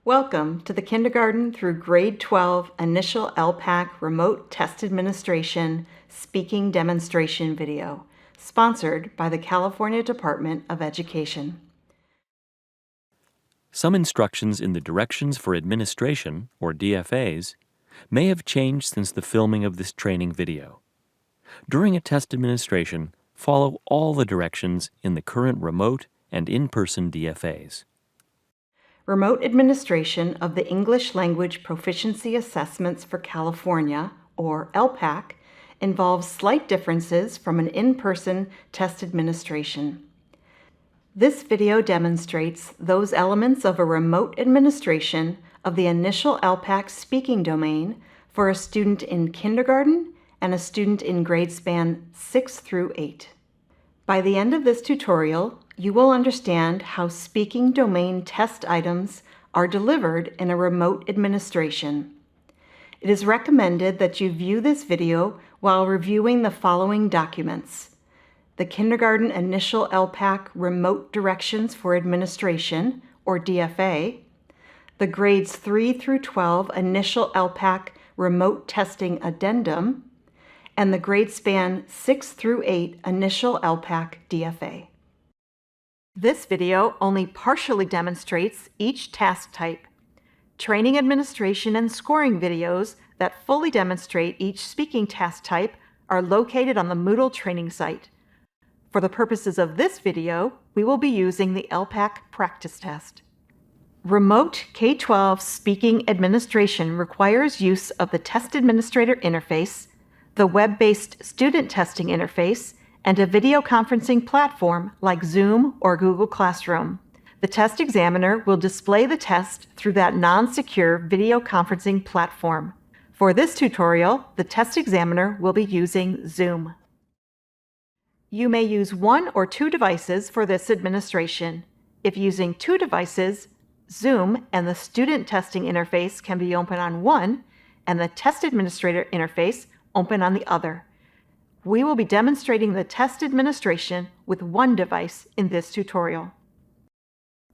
Welcome to the Kindergarten through Grade 12 Initial ELPAC Remote Test Administration Speaking Demonstration video, sponsored by the California Department of Education. Some instructions in the Directions for Administration, or DFAs, may have changed since the filming of this training video. During a test administration, follow all the directions in the current remote and in-person DFAs. Remote administration of the English Language Proficiency Assessments for California, or ELPAC, involves slight differences from an in-person test administration. This video demonstrates those elements of a remote administration of the initial ELPAC speaking domain for a student in kindergarten and a student in grade span 6 through 8. By the end of this tutorial, you will understand how speaking domain test items are delivered in a remote administration. It is recommended that you view this video while reviewing the following documents: the Kindergarten Initial ELPAC Remote Directions for Administration, or DFA, the Grades 3 through 12 Initial ELPAC Remote Testing Addendum, and the grade span 6 through 8 Initial ELPAC DFA. This video only partially demonstrates each task type. Training administration and scoring videos that fully demonstrate each speaking task type are located on the Moodle training site. For the purposes of this video, we will be using the ELPAC practice test. Remote K-12 speaking administration requires use of the Test Administrator interface, the web-based student testing interface, and a video conferencing platform like Zoom or Google Classroom. The test examiner will display the test through that non-secure video conferencing platform. For this tutorial, the test examiner will be using Zoom. You may use one or two devices for this administration. If using two devices, Zoom and the student testing interface can be open on one, and the test administrator interface open on the other. We will be demonstrating the test administration with one device in this tutorial.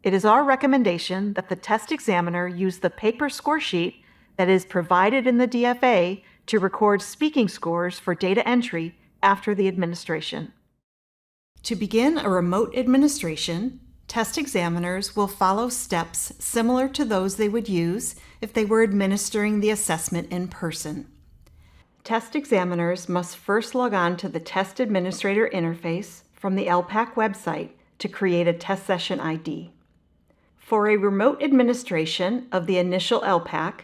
It is our recommendation that the test examiner use the paper score sheet that is provided in the DFA to record speaking scores for data entry after the administration. To begin a remote administration, test examiners will follow steps similar to those they would use if they were administering the assessment in person. Test examiners must first log on to the Test Administrator interface from the ELPAC website to create a test session ID. For a remote administration of the initial ELPAC,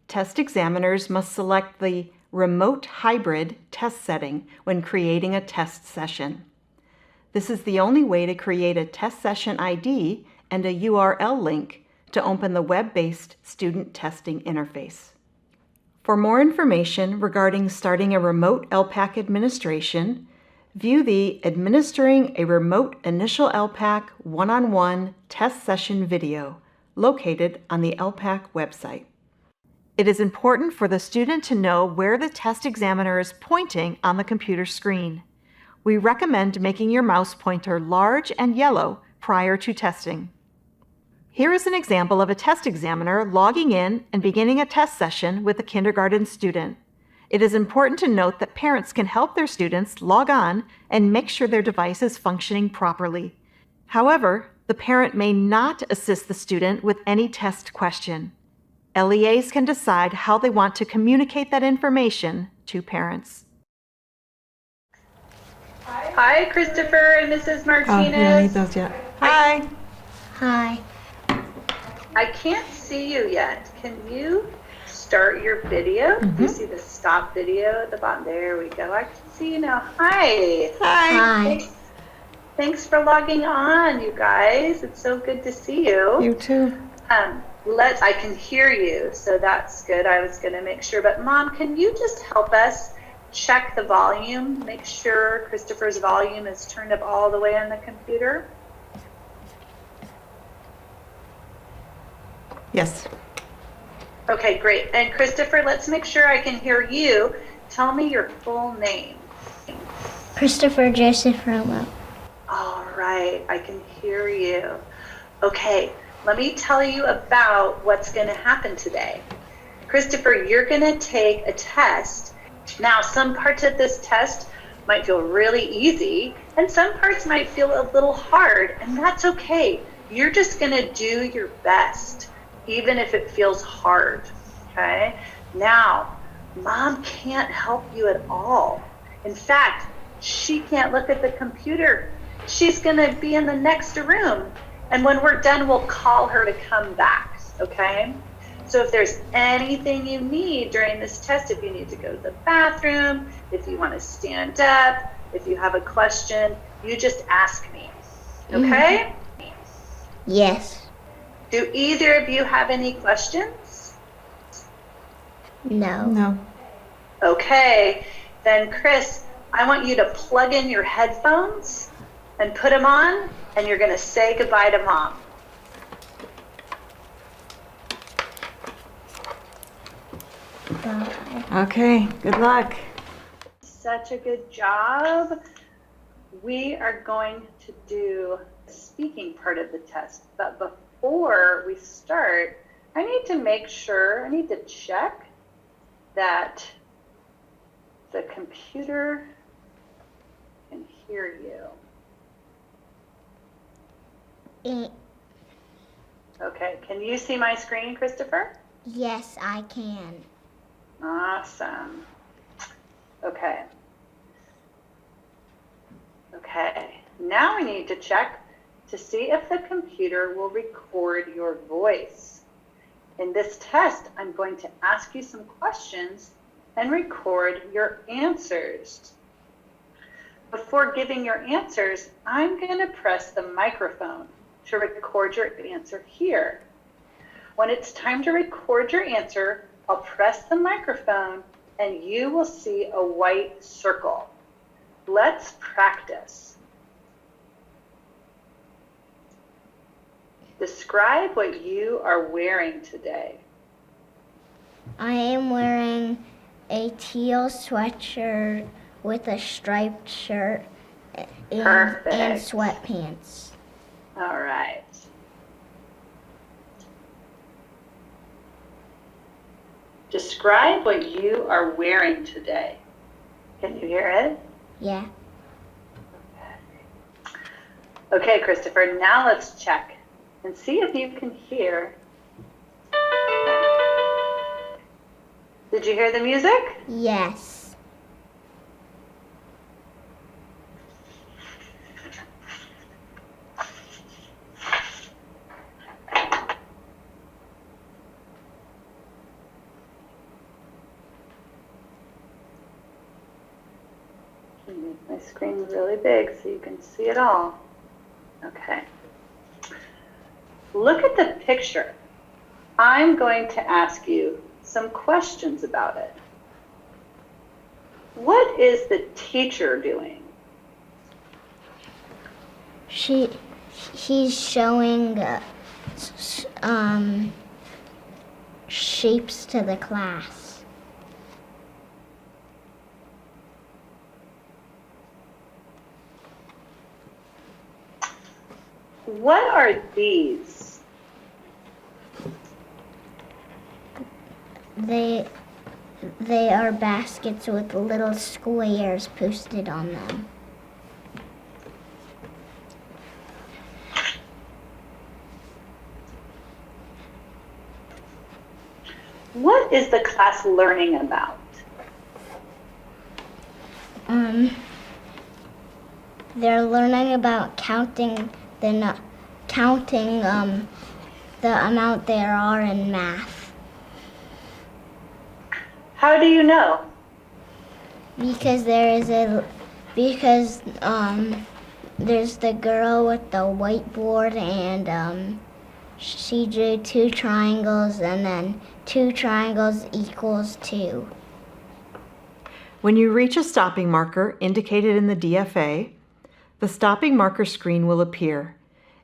test examiners must select the Remote Hybrid test setting when creating a test session. This is the only way to create a test session ID and a URL link to open the web-based student testing interface. For more information regarding starting a remote ELPAC administration, view the Administering a Remote Initial ELPAC One-on-One Test Session video located on the ELPAC website. It is important for the student to know where the test examiner is pointing on the computer screen. We recommend making your mouse pointer large and yellow prior to testing. Here is an example of a test examiner logging in and beginning a test session with a kindergarten student. It is important to note that parents can help their students log on and make sure their device is functioning properly. However, the parent may not assist the student with any test question. LEAs can decide how they want to communicate that information to parents. Hi, Christopher and Mrs. Martinez. Oh, you don't need those yet. Hi. Hi. I can't see you yet. Can you start your video? You see the stop video at the bottom? There we go. I can see you now. Hi. Hi. Thanks for logging on, you guys. It's so good to see you. You too. I can hear you, so that's good. I was going to make sure. But Mom, can you just help us check the volume? Make sure Christopher's volume is turned up all the way on the computer. Yes. Okay, great. And Christopher, let's make sure I can hear you. Tell me your full name. Christopher Joseph Rolo. All right, I can hear you. Okay, let me tell you about what's going to happen today. Christopher, you're going to take a test. Now, some parts of this test might feel really easy, and some parts might feel a little hard, and that's okay. You're just going to do your best, even if it feels hard, okay? Now, Mom can't help you at all. In fact, she can't look at the computer. She's going to be in the next room, and when we're done, we'll call her to come back, okay? So if there's anything you need during this test, if you need to go to the bathroom, if you want to stand up, if you have a question, you just ask me, okay? Yes. Do either of you have any questions? No. No. Okay, then Chris, I want you to plug in your headphones and put them on, and you're going to say goodbye to Mom. Bye. Okay, good luck. Such a good job. We are going to do the speaking part of the test, but before we start, I need to check that the computer can hear you. Okay, can you see my screen, Christopher? Yes, I can. Awesome. Okay. Okay, now we need to check to see if the computer will record your voice. In this test, I'm going to ask you some questions and record your answers. Before giving your answers, I'm going to press the microphone to record your answer here. When it's time to record your answer, I'll press the microphone and you will see a white circle. Let's practice. Describe what you are wearing today. I am wearing a teal sweatshirt with a striped shirt and Perfect. sweatpants. All right. Describe what you are wearing today. Can you hear it? Yeah. Okay, Christopher, now let's check and see if you can hear. Did you hear the music? Yes. My screen's really big so you can see it all. Okay. Look at the picture. I'm going to ask you some questions about it. What is the teacher doing? He's showing shapes to the class. What are these? They are baskets with little squares posted on them. What is the class learning about? They're learning about counting the amount there are in math. How do you know? Because there's the girl with the whiteboard and she drew 2 triangles and then 2 triangles equals 2. When you reach a stopping marker indicated in the DFA, the stopping marker screen will appear.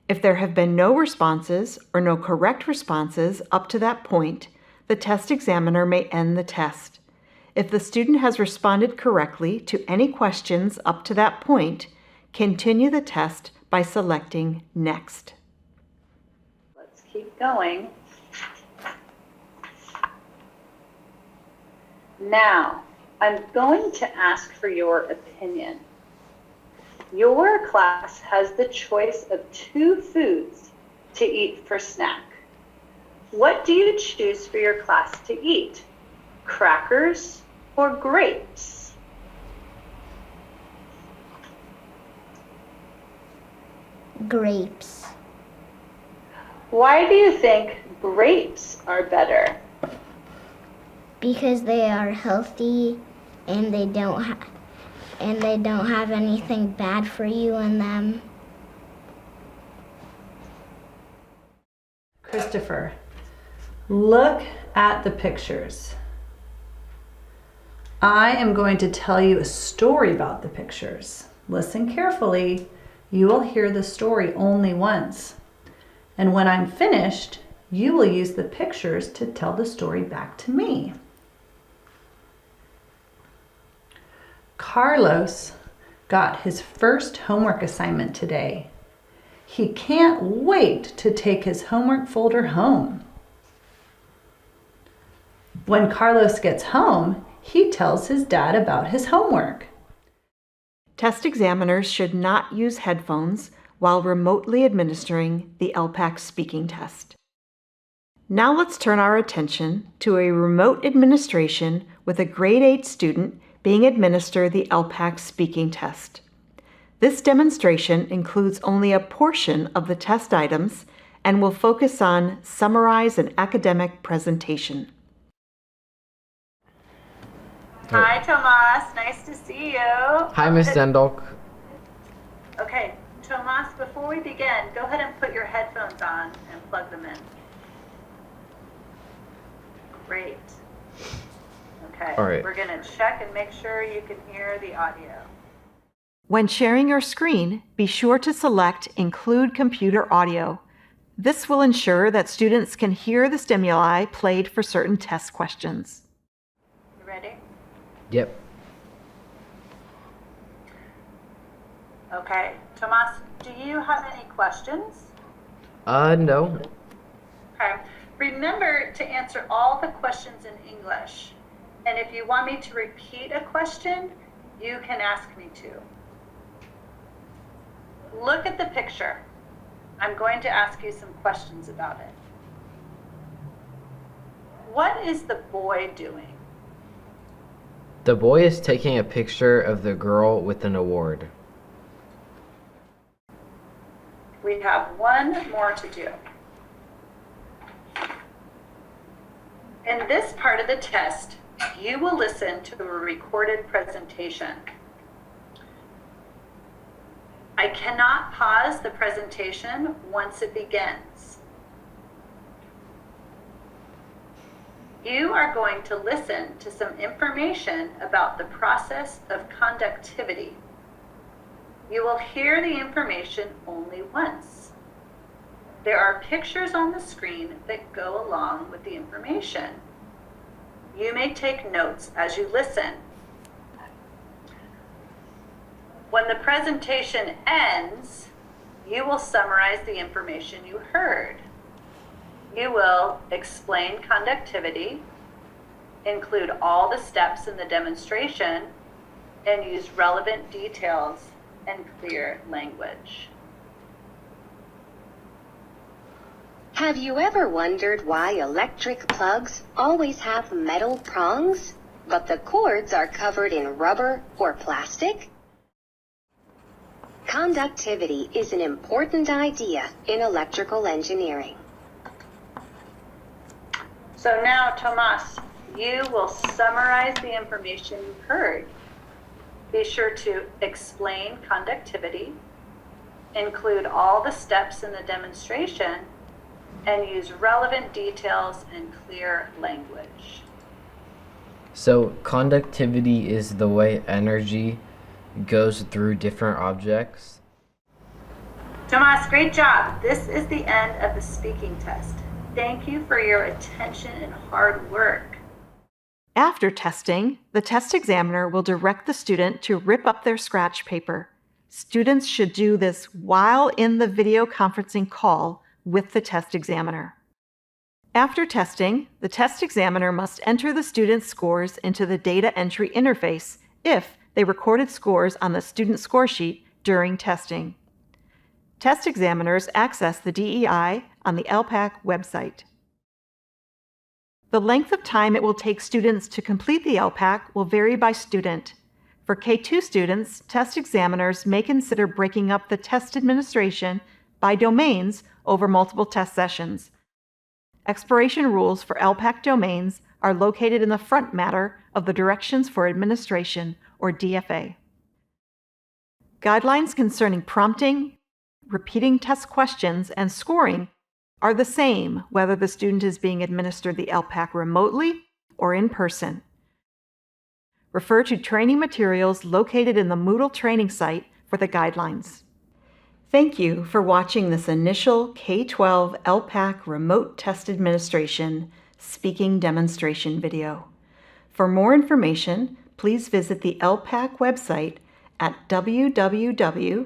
If there have been no responses or no correct responses up to that point, the test examiner may end the test. If the student has responded correctly to any questions up to that point, continue the test by selecting Next. Let's keep going. Now, I'm going to ask for your opinion. Your class has the choice of 2 foods to eat for snack. What do you choose for your class to eat? Crackers or grapes? Grapes. Why do you think grapes are better? Because they are healthy and they don't have anything bad for you in them. Christopher, look at the pictures. I am going to tell you a story about the pictures. Listen carefully. You will hear the story only once. And when I'm finished, you will use the pictures to tell the story back to me. Carlos got his first homework assignment today. He can't wait to take his homework folder home. When Carlos gets home, he tells his dad about his homework. Test examiners should not use headphones while remotely administering the ELPAC speaking test. Now let's turn our attention to a remote administration with a grade 8 student being administered the ELPAC speaking test. This demonstration includes only a portion of the test items and will focus on summarize an academic presentation. Hi, Tomas. Nice to see you. Hi, Miss Zendok. Okay, Tomas, before we begin, go ahead and put your headphones on and plug them in. Great. Okay, All right. We're going to check and make sure you can hear the audio. When sharing your screen, be sure to select Include Computer Audio. This will ensure that students can hear the stimuli played for certain test questions. You ready? Yep. Okay, Tomas, do you have any questions? No. Okay. Remember to answer all the questions in English. And if you want me to repeat a question, you can ask me to. Look at the picture. I'm going to ask you some questions about it. What is the boy doing? The boy is taking a picture of the girl with an award. We have one more to do. In this part of the test, you will listen to a recorded presentation. I cannot pause the presentation once it begins. You are going to listen to some information about the process of conductivity. You will hear the information only once. There are pictures on the screen that go along with the information. You may take notes as you listen. When the presentation ends, you will summarize the information you heard. You will explain conductivity, include all the steps in the demonstration, and use relevant details and clear language. Have you ever wondered why electric plugs always have metal prongs, but the cords are covered in rubber or plastic? Conductivity is an important idea in electrical engineering. So now, Tomas, you will summarize the information you heard. Be sure to explain conductivity, include all the steps in the demonstration, and use relevant details and clear language. So conductivity is the way energy goes through different objects. Tomas, great job. This is the end of the speaking test. Thank you for your attention and hard work. After testing, the test examiner will direct the student to rip up their scratch paper. Students should do this while in the video conferencing call with the test examiner. After testing, the test examiner must enter the student's scores into the data entry interface if they recorded scores on the student score sheet during testing. Test examiners access the DEI on the ELPAC website. The length of time it will take students to complete the ELPAC will vary by student. For K2 students, test examiners may consider breaking up the test administration by domains over multiple test sessions. Expiration rules for ELPAC domains are located in the front matter of the Directions for Administration, or DFA. Guidelines concerning prompting, repeating test questions, and scoring are the same whether the student is being administered the ELPAC remotely or in person. Refer to training materials located in the Moodle training site for the guidelines. Thank you for watching this initial K-12 ELPAC remote test administration speaking demonstration video. For more information, please visit the ELPAC website at www.elpac.org.